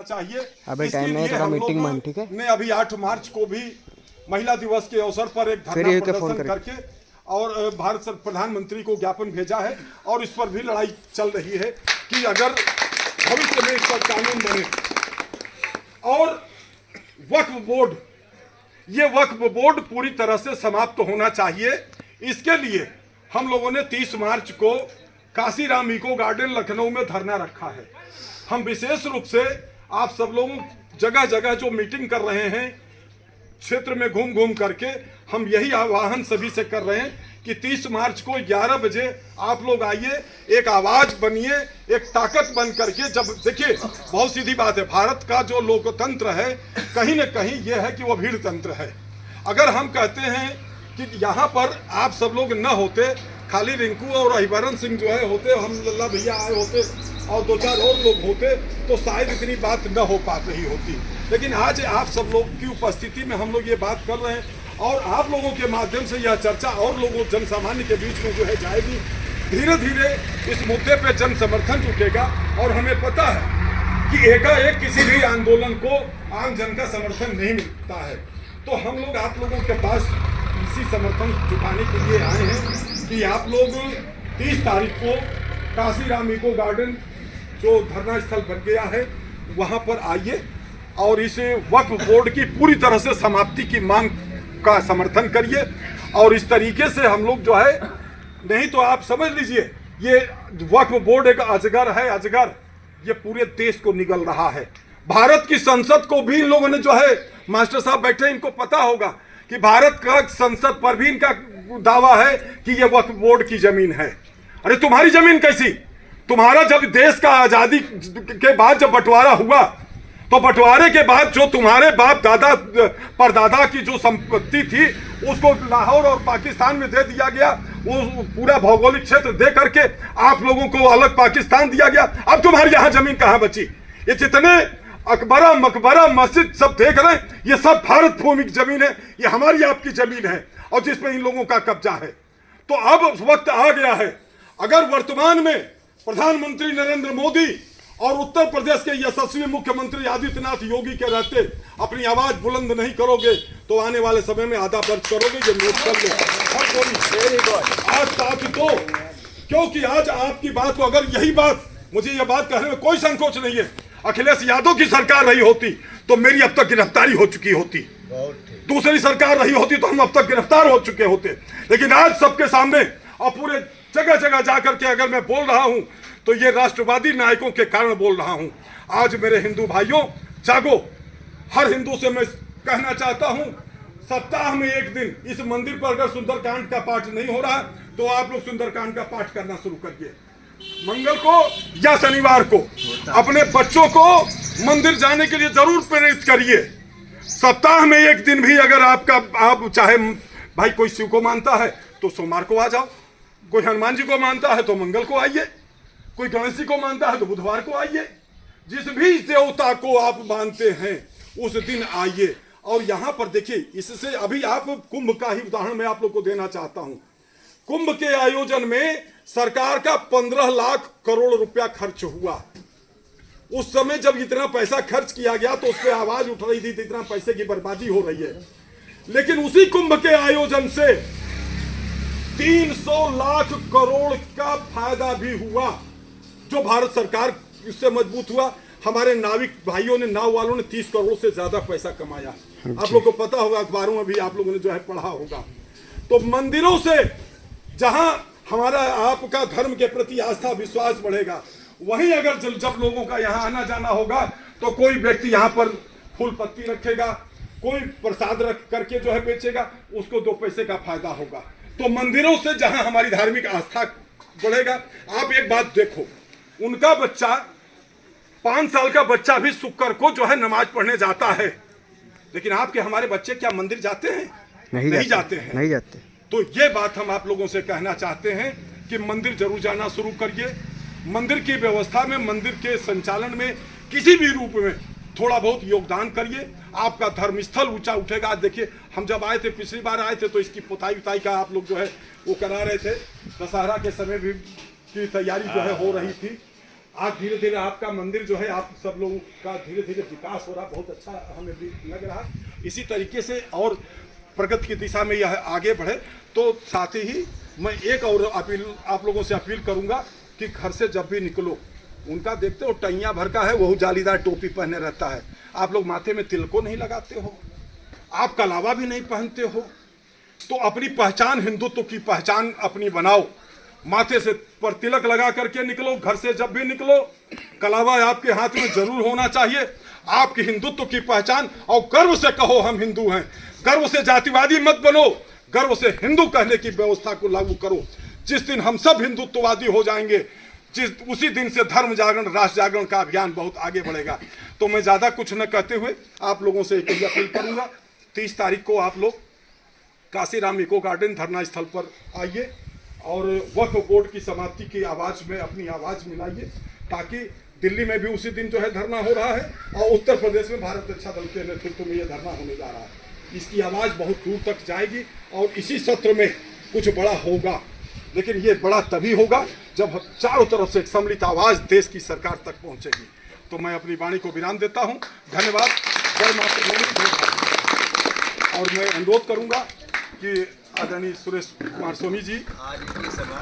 चाहिए। अभी टाइम नहीं है, थोड़ा मीटिंग में, ठीक है। ने अभी 8 मार्च को भी महिला दिवस के अवसर पर एक धरना प्रदर्शन करके और भारत प्रधानमंत्री को ज्ञापन भेजा है और इस पर भी लड़ाई चल रही है कि अगर भविष्य में इस पर कानून बने। और वक्फ बोर्ड, ये वक्फ बोर्ड पूरी तरह से समाप्त होना चाहिए। इसके लिए हम लोगों ने 30 मार्च को काशीराम इको गार्डन लखनऊ में धरना रखा है। हम विशेष रूप से आप सब लोग जगह जगह जो मीटिंग कर रहे हैं क्षेत्र में घूम घूम करके, हम यही आह्वान सभी से कर रहे हैं कि 30 मार्च को 11 बजे आप लोग आइए, एक आवाज बनिए, एक ताकत बन करके। जब देखिए बहुत सीधी बात है, भारत का जो लोकतंत्र है कहीं न कहीं यह है कि वह भीड़ तंत्र है। अगर हम कहते हैं कि यहाँ पर आप सब लोग न होते, खाली रिंकू और अहिबरन सिंह जो है होते, हम लल्ला भैया आए होते और 2-4 और लोग होते तो शायद इतनी बात न हो पा रही होती। लेकिन आज आप सब लोग की उपस्थिति में हम लोग ये बात कर रहे हैं और आप लोगों के माध्यम से यह चर्चा और लोगों जन सामान्य के बीच में जो है जाएगी। धीरे धीरे इस मुद्दे पे जन समर्थन जुटेगा और हमें पता है कि एकाएक किसी भी आंदोलन को आम जन का समर्थन नहीं मिलता है। तो हम लोग आप लोगों के पास इसी समर्थन जुटाने के लिए आए हैं कि आप लोग 30 तारीख को काशीराम इको गार्डन जो धरना स्थल बन गया है वहाँ पर आइए और इस वक्फ बोर्ड की पूरी तरह से समाप्ति की मांग का समर्थन करिए। और इस तरीके से हम लोग जो है, नहीं तो आप समझ लीजिए ये वक्फ बोर्ड एक अजगर है, अजगर ये पूरे देश को निगल रहा है। भारत की संसद को भी इन लोगों ने जो है, मास्टर साहब बैठे, इनको पता होगा कि भारत का संसद पर भी इनका दावा है कि ये वक्फ बोर्ड की जमीन है। अरे तुम्हारी जमीन कैसी? तुम्हारा जब देश का आजादी के बाद जब बंटवारा हुआ तो बंटवारे के बाद जो तुम्हारे बाप दादा परदादा की जो संपत्ति थी उसको लाहौर और पाकिस्तान में दे दिया गया। वो पूरा भौगोलिक क्षेत्र दे करके आप लोगों को अलग पाकिस्तान दिया गया। अब तुम्हारी यहाँ जमीन कहाँ बची? ये जितने अकबरा मकबरा मस्जिद सब देख रहे हैं, ये सब भारत भूमि की जमीन है, ये हमारी आपकी जमीन है और जिसमें इन लोगों का कब्जा है। तो अब वक्त आ गया है, अगर वर्तमान में प्रधानमंत्री नरेंद्र मोदी और उत्तर प्रदेश के यशस्वी मुख्यमंत्री आदित्यनाथ योगी के रहते अपनी आवाज बुलंद नहीं करोगे तो आने वाले समय में आधा दर्ज करोगे। ये नोट कर लो आज ताकि तो, क्योंकि आज आपकी बात को, अगर यही बात, मुझे यह बात कहने में कोई संकोच नहीं है, अखिलेश यादव की सरकार रही होती तो मेरी अब तक गिरफ्तारी हो चुकी होती, दूसरी सरकार रही होती तो हम अब तक गिरफ्तार हो चुके होते। लेकिन आज सबके सामने और पूरे जगह जगह जाकर के अगर मैं बोल रहा हूं तो ये राष्ट्रवादी नायकों के कारण बोल रहा हूं। आज मेरे हिंदू भाइयों जागो। हर हिंदू से मैं कहना चाहता हूं, सप्ताह में एक दिन इस मंदिर पर अगर सुंदरकांड का पाठ नहीं हो रहा तो आप लोग सुंदरकांड का पाठ करना शुरू करिए। मंगल को या शनिवार को अपने बच्चों को मंदिर जाने के लिए जरूर प्रेरित करिए। सप्ताह में एक दिन भी अगर आप चाहे भाई कोई शिव को मानता है तो सोमवार को आ जाओ, कोई हनुमान जी को मानता है तो मंगल को आइए, कोई गणेश जी को मानता है तो बुधवार को आइए। जिस भी देवता को आप मानते हैं उस दिन आइए। और यहाँ पर देखिए, इससे अभी आप कुंभ का ही उदाहरण मैं आप लोग को देना चाहता हूँ। कुंभ के आयोजन में सरकार का 15 लाख करोड़ रुपया खर्च हुआ। उस समय जब इतना पैसा खर्च किया गया तो उस पर आवाज उठ रही थी, इतना पैसे की बर्बादी हो रही है। लेकिन उसी कुंभ के आयोजन से 300 लाख करोड़ का फायदा भी हुआ, जो भारत सरकार इससे मजबूत हुआ। हमारे नाविक भाइयों ने, नाव वालों ने 30 करोड़ से ज्यादा पैसा कमाया। आप लोग को पता होगा, अखबारों में भी आप लोगों ने जो है पढ़ा होगा। तो मंदिरों से जहां हमारा आपका धर्म के प्रति आस्था विश्वास बढ़ेगा, वहीं अगर जब लोगों का यहाँ आना जाना होगा तो कोई व्यक्ति यहाँ पर फूल पत्ती रखेगा, कोई प्रसाद रख करके जो है बेचेगा, उसको 2 पैसे का फायदा होगा। तो मंदिरों से जहां हमारी धार्मिक आस्था बढ़ेगा। आप एक बात देखो, उनका बच्चा 5 साल का बच्चा भी शुक्र को जो है नमाज पढ़ने जाता है, लेकिन आपके हमारे बच्चे क्या मंदिर जाते हैं? नहीं जाते हैं। नहीं जाते। तो ये बात हम आप लोगों से कहना चाहते हैं कि मंदिर जरूर जाना शुरू करिए। मंदिर की व्यवस्था में, मंदिर के संचालन में किसी भी रूप में थोड़ा बहुत योगदान करिए, आपका धर्म स्थल ऊंचा उठेगा। आज देखिए, हम जब आए थे, पिछली बार आए थे तो इसकी पुताई उताई का आप लोग जो है वो करा रहे थे, दशहरा के समय भी की तैयारी जो है हो रही थी। आज धीरे धीरे आपका मंदिर जो है, आप सब लोगों का धीरे धीरे विकास हो रहा, बहुत अच्छा हमें भी लग रहा है। इसी तरीके से और प्रगति की दिशा में यह आगे बढ़े। तो साथ ही मैं एक और अपील आप लोगों से अपील करूंगा कि घर से जब भी निकलो, उनका देखते हो टैया भर का है, वह जालीदार टोपी पहने रहता है। आप लोग माथे में तिलको नहीं लगाते हो, आप कलावा भी नहीं पहनते हो। तो अपनी पहचान, हिंदुत्व की पहचान अपनी बनाओ। माथे से पर तिलक लगा करके निकलो, घर से जब भी निकलो कलावा आपके हाथ में जरूर होना चाहिए। आपकी हिंदुत्व की पहचान, और गर्व से कहो हम हिंदू हैं। गर्व से जातिवादी मत बनो, गर्व से हिंदू कहने की व्यवस्था को लागू करो। जिस दिन हम सब हिंदुत्ववादी हो जाएंगे, उसी दिन से धर्म जागरण, राष्ट्र जागरण का अभियान बहुत आगे बढ़ेगा। तो मैं ज़्यादा कुछ न कहते हुए आप लोगों से एक ही अपील करूँगा, 30 तारीख को आप लोग काशीराम इको गार्डन धरना स्थल पर आइए और वक्फ बोर्ड की समाप्ति की आवाज़ में अपनी आवाज़ मिलाइए, ताकि दिल्ली में भी उसी दिन जो है धरना हो रहा है और उत्तर प्रदेश में भारत रक्षा दल के नेतृत्व में यह धरना होने जा रहा है। इसकी आवाज़ बहुत दूर तक जाएगी और इसी सत्र में कुछ बड़ा होगा। लेकिन ये बड़ा तभी होगा जब चारों तरफ से एक सम्मिलित आवाज़ देश की सरकार तक पहुंचेगी। तो मैं अपनी वाणी को विराम देता हूं। धन्यवाद। जय मातृभूमि, जय भारत। और मैं अनुरोध करूंगा कि आदरणीय सुरेश कुमार स्वामी जी आज की सभा